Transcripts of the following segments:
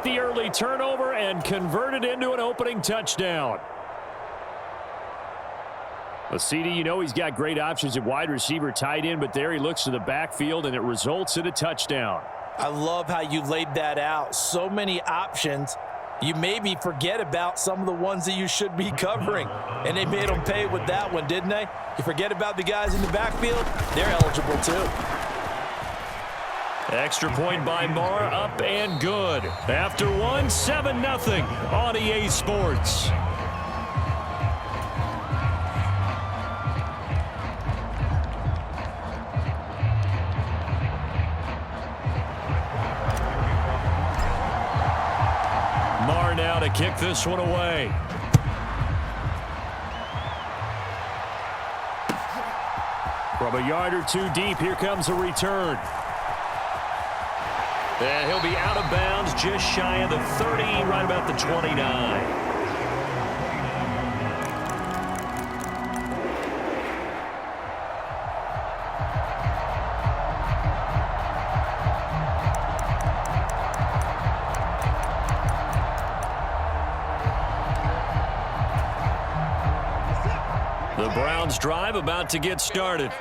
the early turnover and convert it into an opening touchdown. A CD, you know he's got great options at wide receiver, tight end, but there he looks to the backfield, and it results in a touchdown. I love how you laid that out. So many options. You maybe forget about some of the ones that you should be covering. And they made them pay with that one, didn't they? You forget about the guys in the backfield, they're eligible too. Extra point by Marr, up and good. After one, 7-0 on EA Sports. Marr now to kick this one away. From a yard or two deep, here comes a return. And he'll be out of bounds just shy of the 30, right about the 29. The Browns drive about to get started.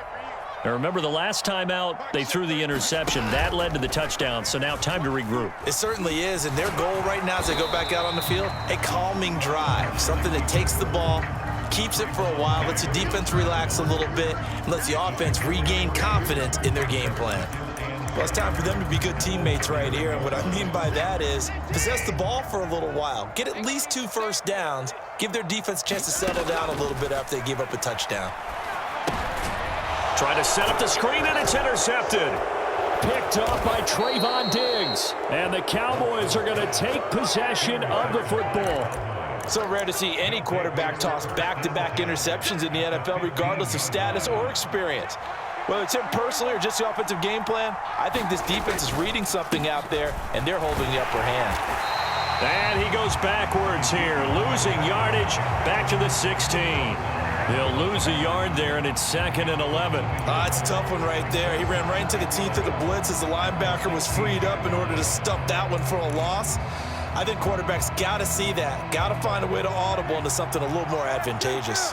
Now remember, the last time out, they threw the interception. That led to the touchdown, so now time to regroup. It certainly is, and their goal right now as they go back out on the field, a calming drive, something that takes the ball, keeps it for a while, lets the defense relax a little bit, and lets the offense regain confidence in their game plan. Well, it's time for them to be good teammates right here, and what I mean by that is possess the ball for a little while, get at least 2 first downs, give their defense a chance to settle down a little bit after they give up a touchdown. Trying to set up the screen, and it's intercepted. Picked off by Trayvon Diggs. And the Cowboys are going to take possession of the football. So rare to see any quarterback toss back-to-back interceptions in the NFL, regardless of status or experience. Whether it's him personally or just the offensive game plan, I think this defense is reading something out there, and they're holding the upper hand. And he goes backwards here, losing yardage back to the 16. They'll lose a yard there, and it's 2nd and 11. It's a tough one right there. He ran right into the teeth of the blitz as the linebacker was freed up in order to stuff that one for a loss. I think quarterbacks got to see that, got to find a way to audible into something a little more advantageous.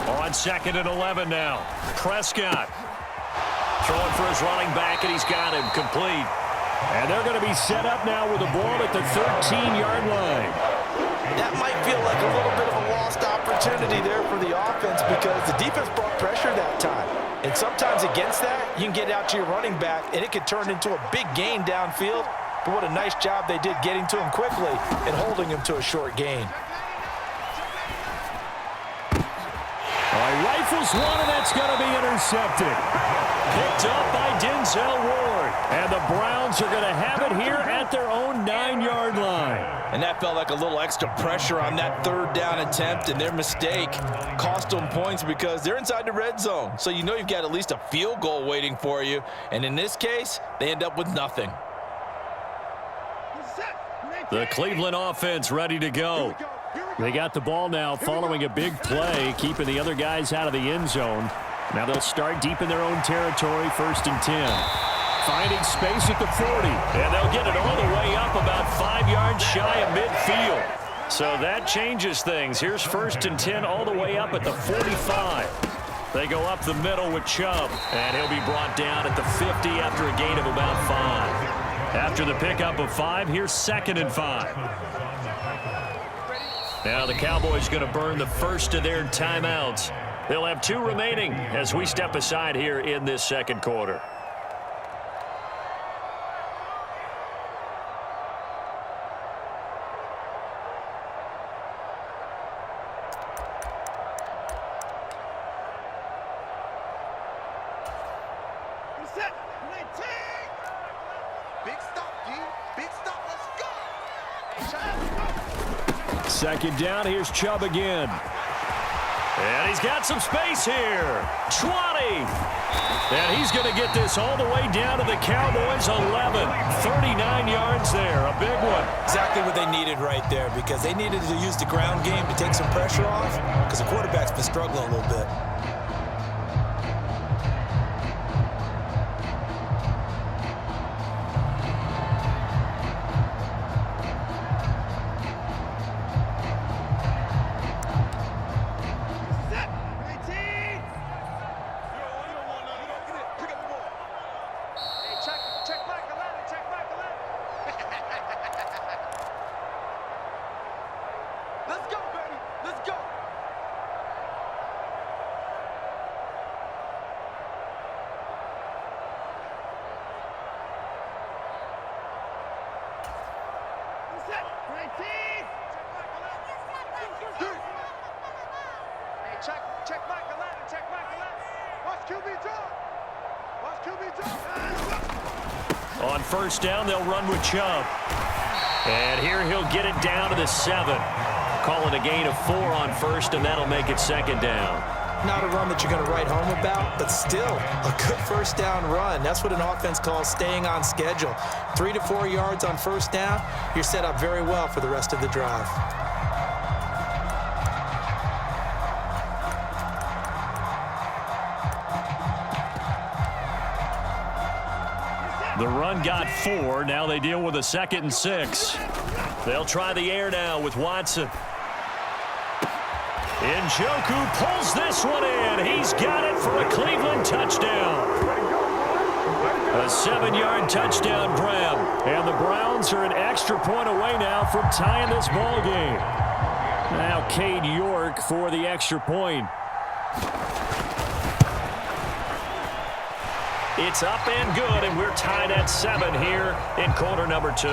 On 2nd and 11 now. Prescott throwing for his running back, and he's got him complete. And they're going to be set up now with the ball at the 13-yard line. That might feel like a little bit of a lost opportunity there for the offense because the defense brought pressure that time. And sometimes against that, you can get out to your running back, and it could turn into a big gain downfield. But what a nice job they did getting to him quickly and holding him to a short gain. Rifles one, and that's going to be intercepted. Picked up by Denzel Ward. And the Browns are going to have it here at their own 9-yard line. And that felt like a little extra pressure on that 3rd down attempt, and their mistake cost them points because they're inside the red zone. So you know you've got at least a field goal waiting for you. And in this case, they end up with nothing. The Cleveland offense ready to go. They got the ball now following a big play, keeping the other guys out of the end zone. Now they'll start deep in their own territory, 1st and 10. Finding space at the 40, and they'll get it all the way up about 5 yards shy of midfield. So that changes things. Here's 1st and 10 all the way up at the 45. They go up the middle with Chubb, and he'll be brought down at the 50 after a gain of about 5. After the pickup of 5, here's 2nd and 5. Now the Cowboys going to burn the first of their timeouts. They'll have 2 remaining as we step aside here in this 2nd quarter. Second down, here's Chubb again. And he's got some space here. 20. And he's going to get this all the way down to the Cowboys' 11. 39 yards there, a big one. Exactly what they needed right there because they needed to use the ground game to take some pressure off because the quarterback's been struggling a little bit. On first down, they'll run with Chubb. And here he'll get it down to the 7. Call it a gain of 4 on first, and that'll make it second down. Not a run that you're going to write home about, but still a good first down run. That's what an offense calls staying on schedule. 3 to 4 yards on first down, you're set up very well for the rest of the drive. The run got 4. Now they deal with a 2nd and 6. They'll try the air now with Watson. Njoku pulls this one in. He's got it for a Cleveland touchdown. A 7-yard touchdown grab. And the Browns are an extra point away now from tying this ball game. Now Cade York for the extra point. It's up and good, and we're tied at 7 here in quarter number 2.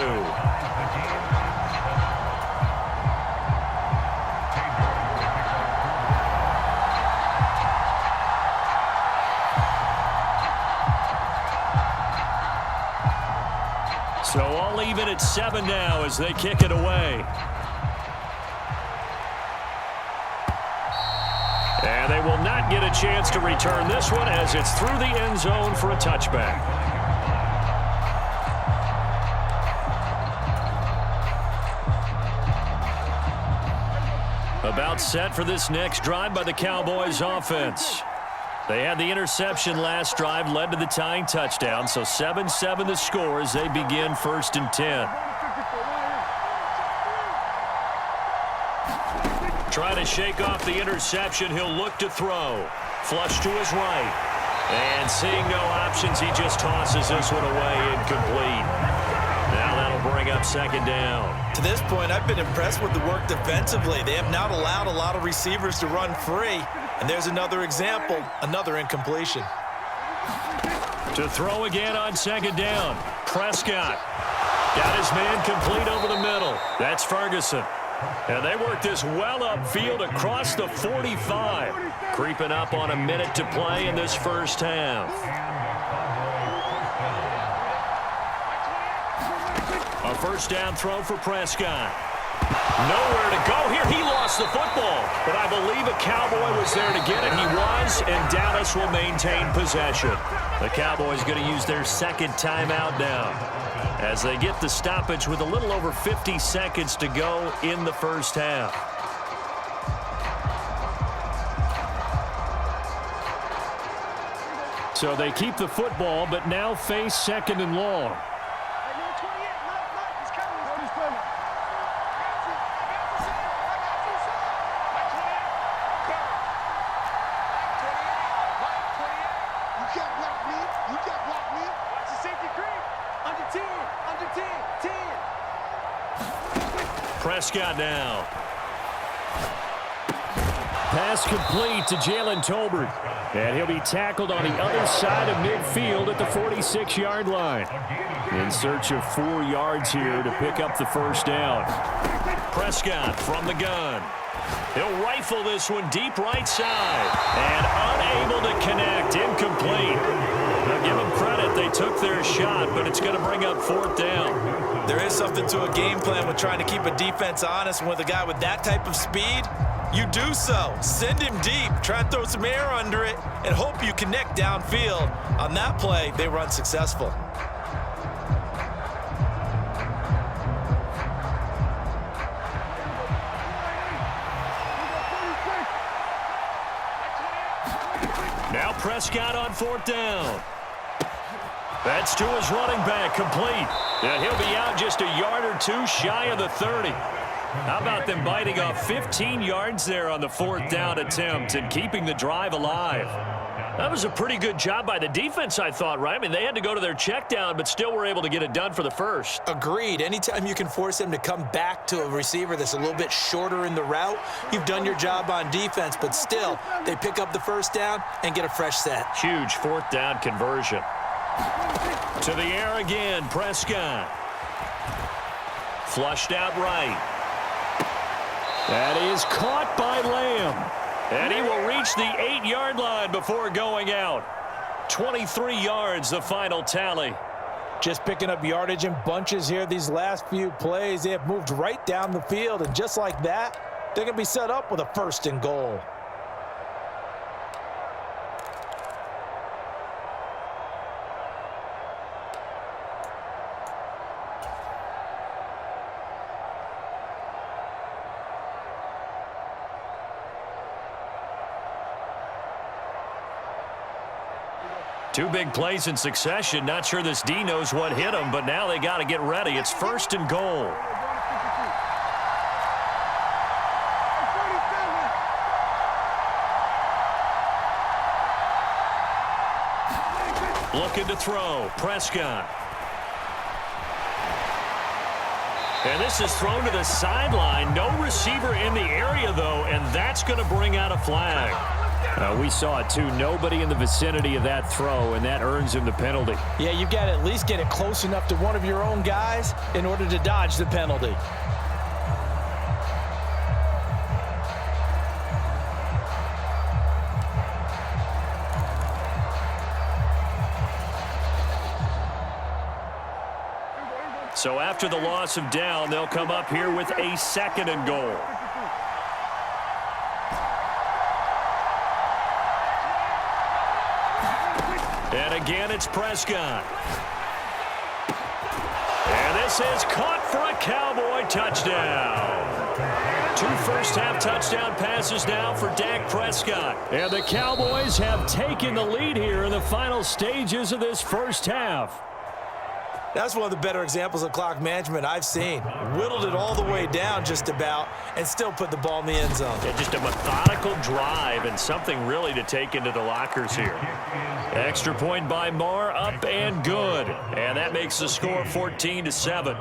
So all even at 7 now as they kick it away. And they will not get a chance to return this one as it's through the end zone for a touchback. About set for this next drive by the Cowboys offense. They had the interception last drive, led to the tying touchdown, so 7-7 the score as they begin 1st and 10. Trying to shake off the interception, he'll look to throw. Flush to his right. And seeing no options, he just tosses this one away, incomplete. Now that'll bring up 2nd down. To this point, I've been impressed with the work defensively. They have not allowed a lot of receivers to run free. And there's another example, another incompletion. To throw again on 2nd down. Prescott got his man complete over the middle. That's Ferguson. And they work this well upfield across the 45. Creeping up on a minute to play in this first half. A first down throw for Prescott. Nowhere to go here. He lost the football. But I believe a Cowboy was there to get it. He was, and Dallas will maintain possession. The Cowboys going to use their 2nd timeout now as they get the stoppage with a little over 50 seconds to go in the first half. So they keep the football, but now face 2nd and long. Prescott now. Pass complete to Jalen Tolbert. And he'll be tackled on the other side of midfield at the 46-yard line. In search of 4 yards here to pick up the first down. Prescott from the gun. He'll rifle this one deep right side. And unable to connect. Incomplete. Now give them credit. They took their shot, but it's going to bring up 4th down. There is something to a game plan with trying to keep a defense honest. And with a guy with that type of speed, you do so. Send him deep. Try and throw some air under it and hope you connect downfield. On that play, they run successful. Now Prescott on 4th down. That's to his running back, complete. And he'll be out just a yard or 2 shy of the 30. How about them biting off 15 yards there on the 4th down attempt and keeping the drive alive? That was a pretty good job by the defense, I thought, right? I mean, they had to go to their check down, but still were able to get it done for the first. Agreed. Anytime you can force them to come back to a receiver that's a little bit shorter in the route, you've done your job on defense, but still, they pick up the first down and get a fresh set. Huge 4th down conversion. To the air again, Prescott. Flushed out right. That is caught by Lamb. And he will reach the 8-yard line before going out. 23 yards, the final tally. Just picking up yardage in bunches here these last few plays. They have moved right down the field, and just like that, they're going to be set up with a 1st and goal. Two big plays in succession. Not sure this D knows what hit him, but now they got to get ready. It's 1st and goal. Looking to throw. Prescott. And this is thrown to the sideline. No receiver in the area, though, and that's going to bring out a flag. We saw it, too. Nobody in the vicinity of that throw, and that earns him the penalty. Yeah, you've got to at least get it close enough to one of your own guys in order to dodge the penalty. So after the loss of down, they'll come up here with a 2nd and goal. And again, it's Prescott. And this is caught for a Cowboy touchdown. 2 first-half touchdown passes now for Dak Prescott. And the Cowboys have taken the lead here in the final stages of this first half. That's one of the better examples of clock management I've seen. Whittled it all the way down just about and still put the ball in the end zone. Yeah, just a methodical drive and something really to take into the lockers here. Extra point by Marr, up and good. And that makes the score 14-7.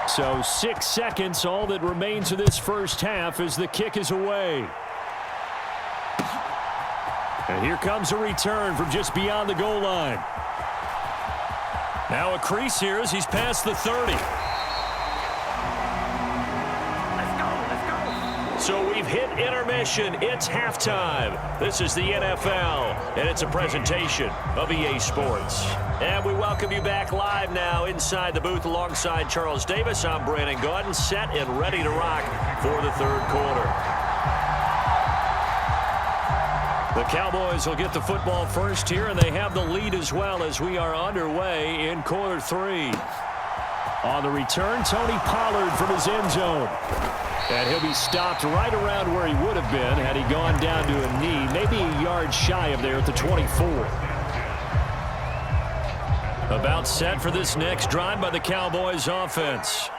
So 6 seconds, all that remains of this first half as the kick is away. And here comes a return from just beyond the goal line. Now a crease here as he's past the 30. So we've hit intermission. It's halftime. This is the NFL, and it's a presentation of EA Sports. And we welcome you back live now inside the booth alongside Charles Davis. I'm Brandon Gaudin, set and ready to rock for the 3rd quarter. The Cowboys will get the football first here, and they have the lead as well as we are underway in quarter 3. On the return, Tony Pollard from his end zone. And he'll be stopped right around where he would have been had he gone down to a knee, maybe a yard shy of there at the 24. About set for this next drive by the Cowboys offense.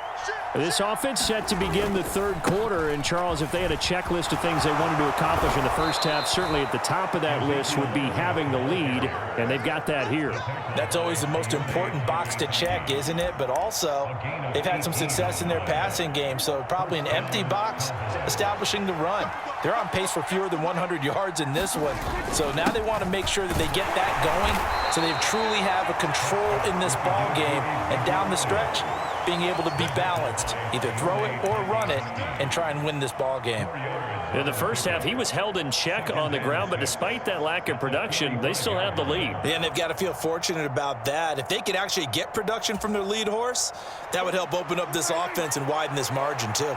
This offense set to begin the 3rd quarter, and Charles, if they had a checklist of things they wanted to accomplish in the first half, certainly at the top of that list would be having the lead, and they've got that here. That's always the most important box to check, isn't it? But also, they've had some success in their passing game, so probably an empty box establishing the run. They're on pace for fewer than 100 yards in this one, so now they want to make sure that they get that going so they truly have a control in this ball game, and down the stretch, being able to be balanced, either throw it or run it, and try and win this ball game. In the first half, he was held in check on the ground, but despite that lack of production, they still have the lead. Yeah, and they've got to feel fortunate about that. If they could actually get production from their lead horse, that would help open up this offense and widen this margin, too.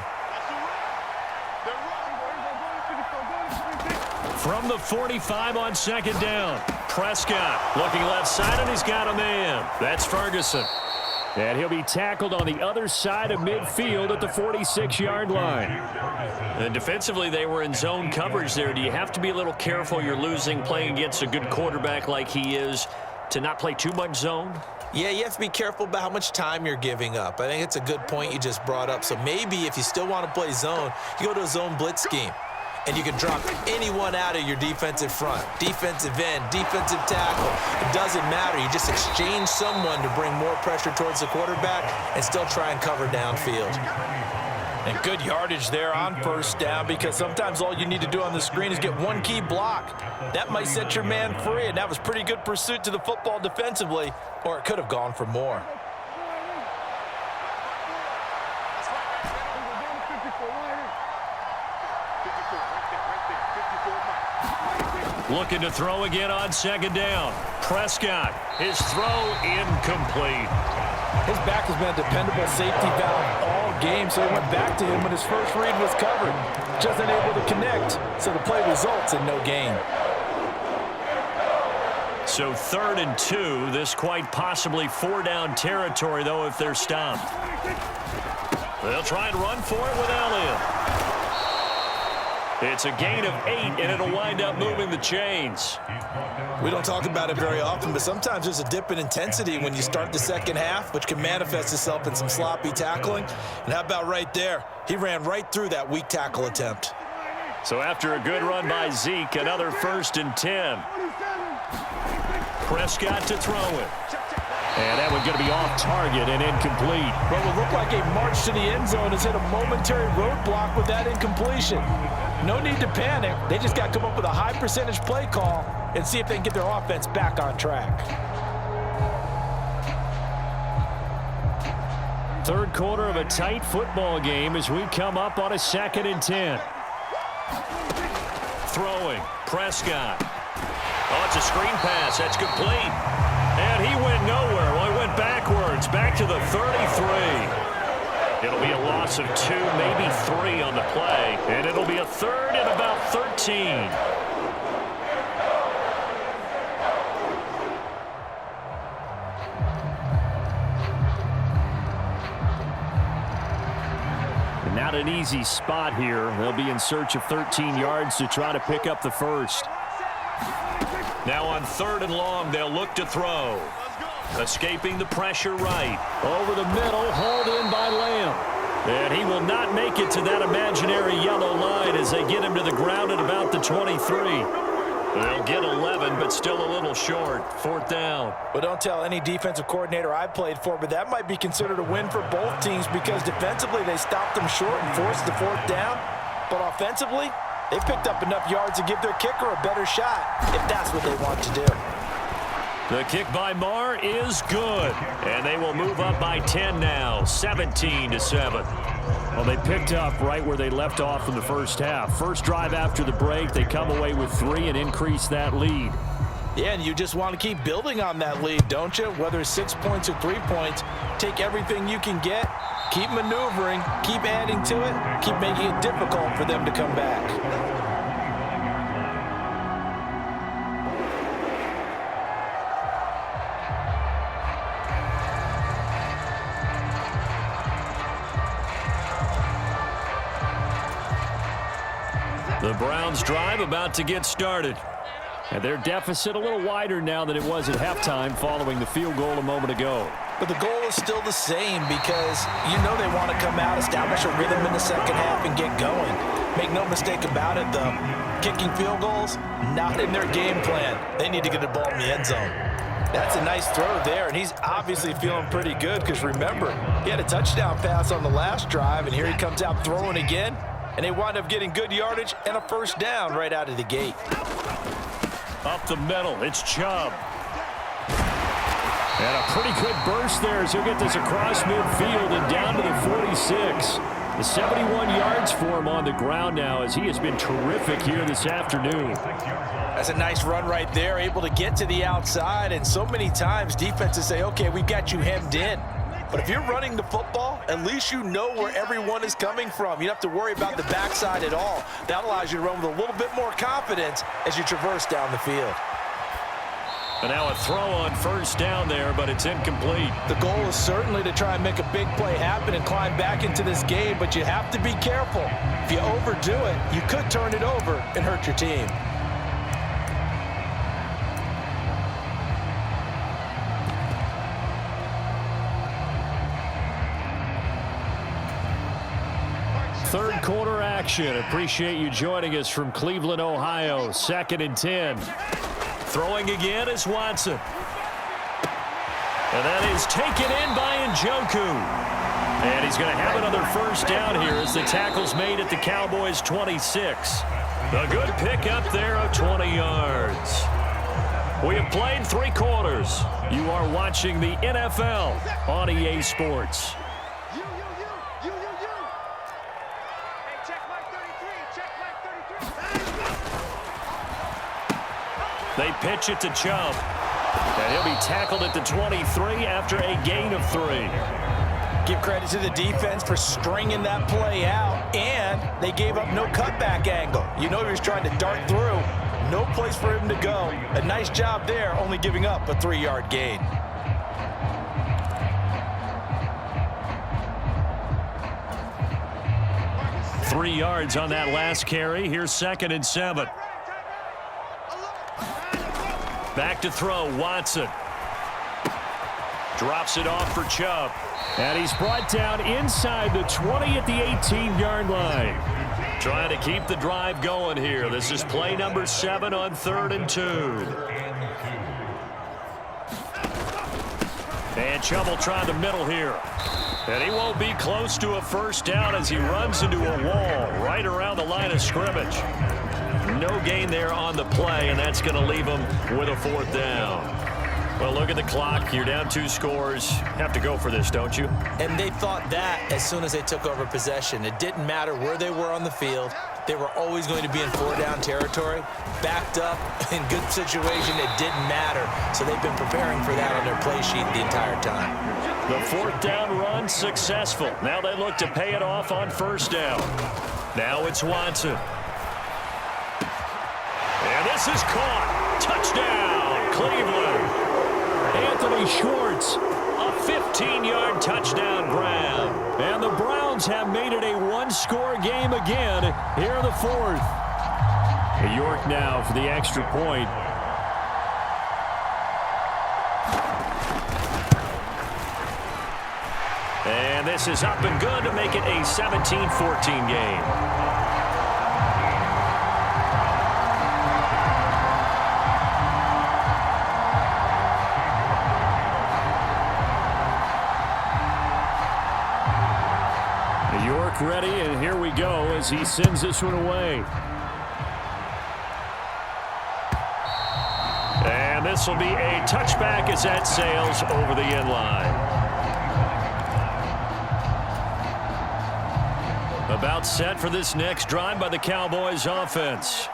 From the 45 on 2nd down, Prescott looking left side, and he's got a man. That's Ferguson. And he'll be tackled on the other side of midfield at the 46-yard line. And defensively, they were in zone coverage there. Do you have to be a little careful? You're losing, playing against a good quarterback like he is, to not play too much zone? Yeah, you have to be careful about how much time you're giving up. I think it's a good point you just brought up. So maybe if you still want to play zone, you go to a zone blitz scheme. And you can drop anyone out of your defensive front, defensive end, defensive tackle. It doesn't matter. You just exchange someone to bring more pressure towards the quarterback and still try and cover downfield. And good yardage there on first down, because sometimes all you need to do on the screen is get one key block. That might set your man free, and that was pretty good pursuit to the football defensively, or it could have gone for more. Looking to throw again on second down. Prescott, his throw incomplete. His back has been a dependable safety valve all game, so he went back to him when his first read was covered. Just unable to connect, so the play results in no gain. So 3rd and 2, this quite possibly 4-down territory, though, if they're stopped. They'll try and run for it with Elliott. It's a gain of 8, and it'll wind up moving the chains. We don't talk about it very often, but sometimes there's a dip in intensity when you start the second half, which can manifest itself in some sloppy tackling. And how about right there? He ran right through that weak tackle attempt. So after a good run by Zeke, another 1st and 10. Prescott to throw it. And that one's going to be off target and incomplete. Well, it looked like a march to the end zone has hit a momentary roadblock with that incompletion. No need to panic. They just got to come up with a high percentage play call and see if they can get their offense back on track. 3rd quarter of a tight football game as we come up on a 2nd and 10. Throwing, Prescott. Oh, it's a screen pass. That's complete. And he went nowhere. Well, he went backwards, back to the 33. It'll be a loss of 2, maybe 3 on the play. And it'll be a 3rd and about 13. And not an easy spot here. They'll be in search of 13 yards to try to pick up the first. Now on 3rd and long, they'll look to throw. Escaping the pressure right. Over the middle, hauled in by Lamb. And he will not make it to that imaginary yellow line as they get him to the ground at about the 23. They'll get 11, but still a little short. 4th down. Well, don't tell any defensive coordinator I played for, but that might be considered a win for both teams because defensively they stopped them short and forced the 4th down. But offensively, they picked up enough yards to give their kicker a better shot, if that's what they want to do. The kick by Marr is good, and they will move up by 10 now, 17-7. Well, they picked up right where they left off in the first half. First drive after the break, they come away with 3 and increase that lead. Yeah, and you just want to keep building on that lead, don't you? Whether it's 6 points or 3 points, take everything you can get, keep maneuvering, keep adding to it, keep making it difficult for them to come back. The Browns drive about to get started. And their deficit a little wider now than it was at halftime following the field goal a moment ago. But the goal is still the same because you know they want to come out, establish a rhythm in the second half, and get going. Make no mistake about it, though. Kicking field goals, not in their game plan. They need to get the ball in the end zone. That's a nice throw there, and he's obviously feeling pretty good because, remember, he had a touchdown pass on the last drive, and here he comes out throwing again, and they wind up getting good yardage and a first down right out of the gate. Up the middle, it's Chubb. And a pretty good burst there as he'll get this across midfield and down to the 46. The 71 yards for him on the ground now as he has been terrific here this afternoon. That's a nice run right there, able to get to the outside. And so many times defenses say, okay, we've got you hemmed in. But if you're running the football, at least you know where everyone is coming from. You don't have to worry about the backside at all. That allows you to run with a little bit more confidence as you traverse down the field. And now a throw on first down there, but it's incomplete. The goal is certainly to try and make a big play happen and climb back into this game, but you have to be careful. If you overdo it, you could turn it over and hurt your team. Third quarter action. Appreciate you joining us from Cleveland, Ohio. 2nd and 10. Throwing again is Watson. And that is taken in by Njoku. And he's going to have another first down here as the tackle's made at the Cowboys' 26. A good pickup there of 20 yards. We have played 3 quarters. You are watching the NFL on EA Sports. They pitch it to Chubb. And he'll be tackled at the 23 after a gain of 3. Give credit to the defense for stringing that play out, and they gave up no cutback angle. You know he was trying to dart through. No place for him to go. A nice job there, only giving up a 3-yard gain. Three yards on that last carry. Here's 2nd and 7. Back to throw, Watson. Drops it off for Chubb. And he's brought down inside the 20 at the 18-yard line. Trying to keep the drive going here. This is play number 7 on 3rd and 2. And Chubb will try the middle here. And he won't be close to a first down as he runs into a wall right around the line of scrimmage. No gain there on the play, and that's going to leave him with a 4th down. Well, look at the clock. You're down 2 scores. Have to go for this, don't you? And they thought that as soon as they took over possession. It didn't matter where they were on the field. They were always going to be in 4-down territory. Backed up, in good situation, it didn't matter. So they've been preparing for that on their play sheet the entire time. The 4th down run successful. Now they look to pay it off on 1st down. Now it's Watson. And this is caught. Touchdown, Cleveland. Anthony Schwartz, a 15-yard touchdown grab. And the Browns have made it a 1-score game again here in the 4th. York now for the extra point. And this is up and good to make it a 17-14 game. Ready, and here we go as he sends this one away. And this will be a touchback as that sails over the end line. About set for this next drive by the Cowboys offense.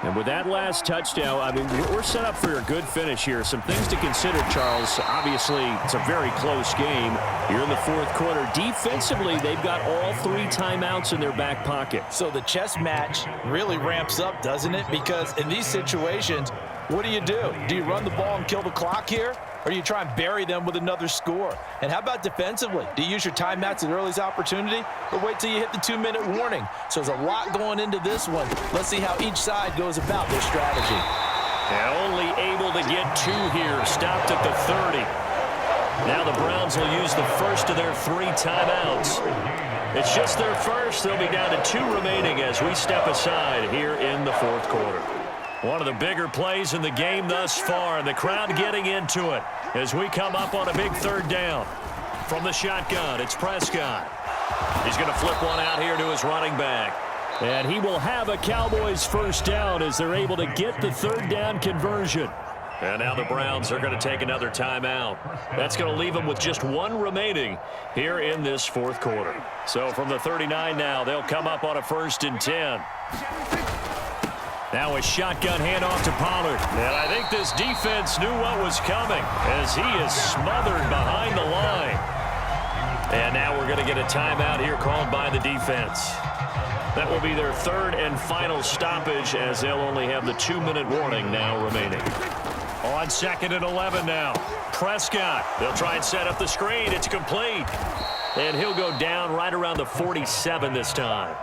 And with that last touchdown, I mean, we're set up for a good finish here. Some things to consider, Charles. Obviously, it's a very close game. You're in the 4th quarter. Defensively, they've got all 3 timeouts in their back pocket. So the chess match really ramps up, doesn't it? Because in these situations, what do? Do you run the ball and kill the clock here? Or do you try and bury them with another score? And how about defensively? Do you use your timeouts at earliest opportunity? Or wait till you hit the 2-minute warning? So there's a lot going into this one. Let's see how each side goes about their strategy. And only able to get 2 here. Stopped at the 30. Now the Browns will use the first of their 3 timeouts. It's just their first. They'll be down to 2 remaining as we step aside here in the 4th quarter. One of the bigger plays in the game thus far, and the crowd getting into it as we come up on a big 3rd down. From the shotgun, it's Prescott. He's going to flip one out here to his running back. And he will have a Cowboys first down as they're able to get the 3rd down conversion. And now the Browns are going to take another timeout. That's going to leave them with just 1 remaining here in this 4th quarter. So from the 39 now, they'll come up on a 1st and 10. Now a shotgun handoff to Pollard. And I think this defense knew what was coming as he is smothered behind the line. And now we're going to get a timeout here called by the defense. That will be their 3rd and final stoppage as they'll only have the 2-minute warning now remaining. On 2nd and 11 now. Prescott. They'll try and set up the screen. It's complete. And he'll go down right around the 47 this time.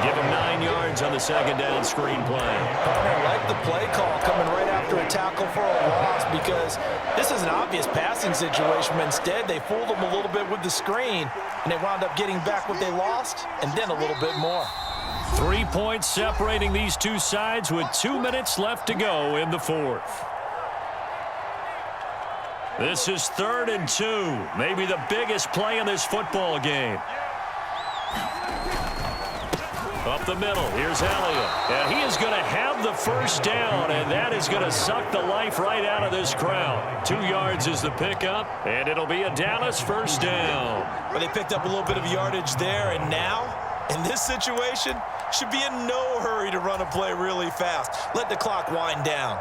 Give him 9 yards on the 2nd down screen play. I like the play call coming right after a tackle for a loss because this is an obvious passing situation. But instead, they fooled them a little bit with the screen, and they wound up getting back what they lost and then a little bit more. 3 points separating these 2 sides with 2 minutes left to go in the 4th. This is 3rd and 2. Maybe the biggest play in this football game. Up the middle, here's Elliott. And he is going to have the first down, and that is going to suck the life right out of this crowd. 2 yards is the pickup, and it'll be a Dallas first down. Well, they picked up a little bit of yardage there, and now, in this situation, should be in no hurry to run a play really fast. Let the clock wind down.